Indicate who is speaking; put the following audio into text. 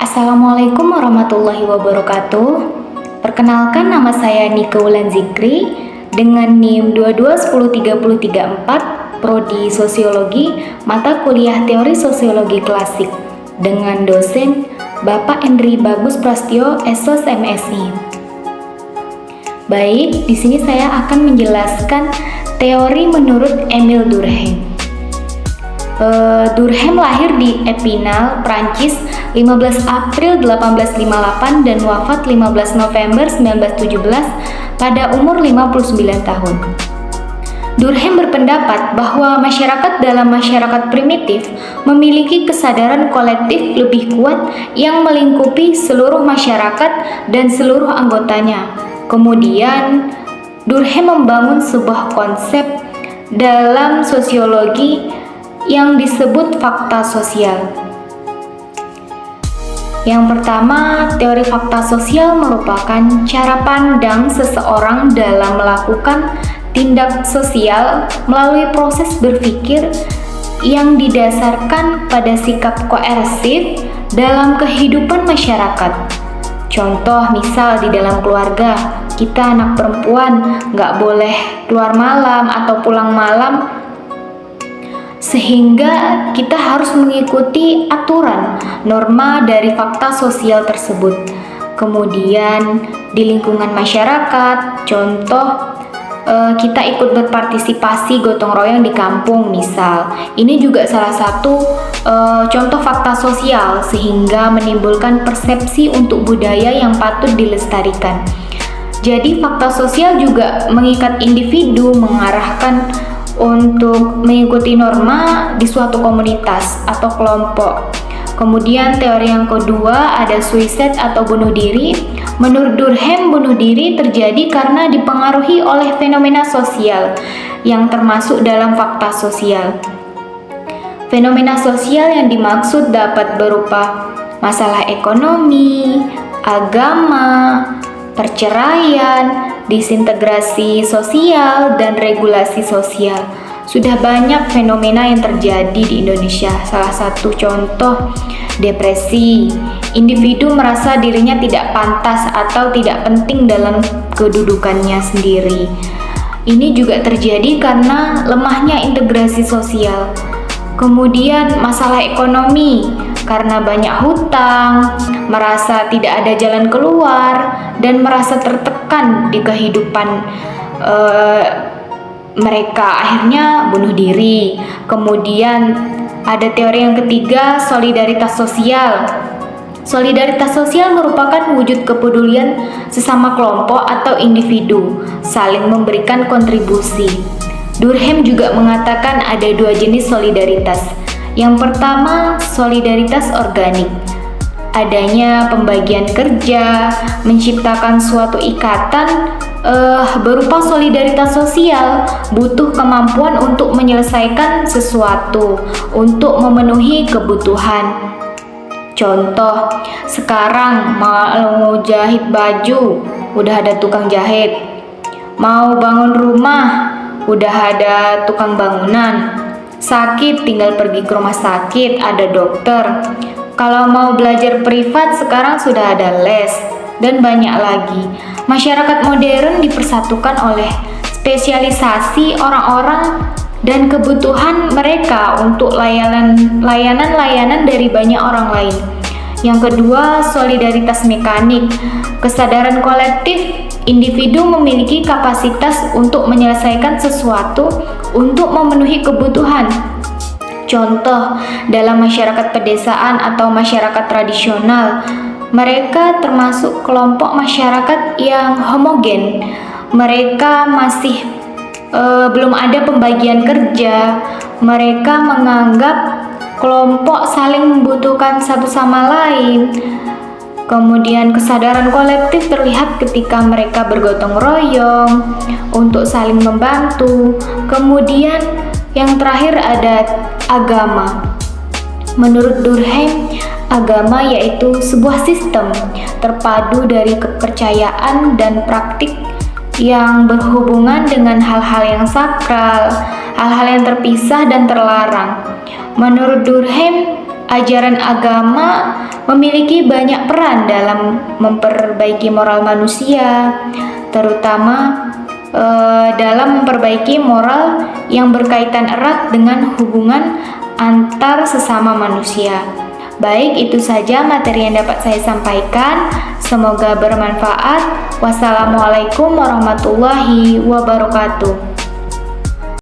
Speaker 1: Assalamualaikum warahmatullahi wabarakatuh. Perkenalkan, nama saya Nika Wulan Zikri dengan NIM 2210334, Prodi Sosiologi, mata kuliah Teori Sosiologi Klasik dengan dosen Bapak Endri Bagus Prastyo, SOS MSI. Baik, di sini saya akan menjelaskan teori menurut Emile Durkheim. Durkheim lahir di Epinal, Prancis 15 April 1858 dan wafat 15 November 1917 pada umur 59 tahun. Durkheim berpendapat bahwa masyarakat dalam masyarakat primitif memiliki kesadaran kolektif lebih kuat yang melingkupi seluruh masyarakat dan seluruh anggotanya. Kemudian, Durkheim membangun sebuah konsep dalam sosiologi yang disebut fakta sosial. Yang pertama, teori fakta sosial merupakan cara pandang seseorang dalam melakukan tindak sosial melalui proses berpikir yang didasarkan pada sikap koersif dalam kehidupan masyarakat. Contoh, misal di dalam keluarga, kita anak perempuan nggak boleh keluar malam atau pulang malam, sehingga kita harus mengikuti aturan norma dari fakta sosial tersebut. Kemudian di lingkungan masyarakat, contoh kita ikut berpartisipasi gotong royong di kampung misal. Ini juga salah satu contoh fakta sosial sehingga menimbulkan persepsi untuk budaya yang patut dilestarikan. Jadi fakta sosial juga mengikat individu, mengarahkan untuk mengikuti norma di suatu komunitas atau kelompok. Kemudian teori yang kedua ada suicide atau bunuh diri. Menurut Durkheim, bunuh diri terjadi karena dipengaruhi oleh fenomena sosial yang termasuk dalam fakta sosial. Fenomena sosial yang dimaksud dapat berupa masalah ekonomi, agama, perceraian, disintegrasi sosial, dan regulasi sosial. Sudah banyak fenomena yang terjadi di Indonesia. Salah satu contoh, depresi. Individu merasa dirinya tidak pantas atau tidak penting dalam kedudukannya sendiri. Ini juga terjadi karena lemahnya integrasi sosial. Kemudian masalah ekonomi, karena banyak hutang, merasa tidak ada jalan keluar, dan merasa tertekan di kehidupan mereka, akhirnya bunuh diri. Kemudian ada teori yang ketiga, solidaritas sosial. Solidaritas sosial merupakan wujud kepedulian sesama kelompok atau individu, saling memberikan kontribusi. Durkheim juga mengatakan ada dua jenis solidaritas. Yang pertama, solidaritas organik. Adanya pembagian kerja, menciptakan suatu ikatan berupa solidaritas sosial, butuh kemampuan untuk menyelesaikan sesuatu, untuk memenuhi kebutuhan. Contoh, sekarang mau jahit baju, udah ada tukang jahit. Mau bangun rumah, udah ada tukang bangunan. Sakit, tinggal pergi ke rumah sakit, ada dokter. Kalau mau belajar privat, sekarang sudah ada les, dan banyak lagi. Masyarakat modern dipersatukan oleh spesialisasi orang-orang dan kebutuhan mereka untuk layanan-layanan dari banyak orang lain. Yang kedua, solidaritas mekanik. Kesadaran kolektif, individu memiliki kapasitas untuk menyelesaikan sesuatu untuk memenuhi kebutuhan. Contoh, dalam masyarakat pedesaan atau masyarakat tradisional, mereka termasuk kelompok masyarakat yang homogen. Mereka masih belum ada pembagian kerja. Mereka menganggap kelompok saling membutuhkan satu sama lain. Kemudian kesadaran kolektif terlihat ketika mereka bergotong royong untuk saling membantu. Kemudian yang terakhir ada agama. Menurut Durkheim, agama yaitu sebuah sistem terpadu dari kepercayaan dan praktik yang berhubungan dengan hal-hal yang sakral, hal-hal yang terpisah dan terlarang. Menurut Durkheim, ajaran agama memiliki banyak peran dalam memperbaiki moral manusia, terutama dalam memperbaiki moral yang berkaitan erat dengan hubungan antar sesama manusia. Baik, itu saja materi yang dapat saya sampaikan. Semoga bermanfaat. Wassalamualaikum warahmatullahi wabarakatuh.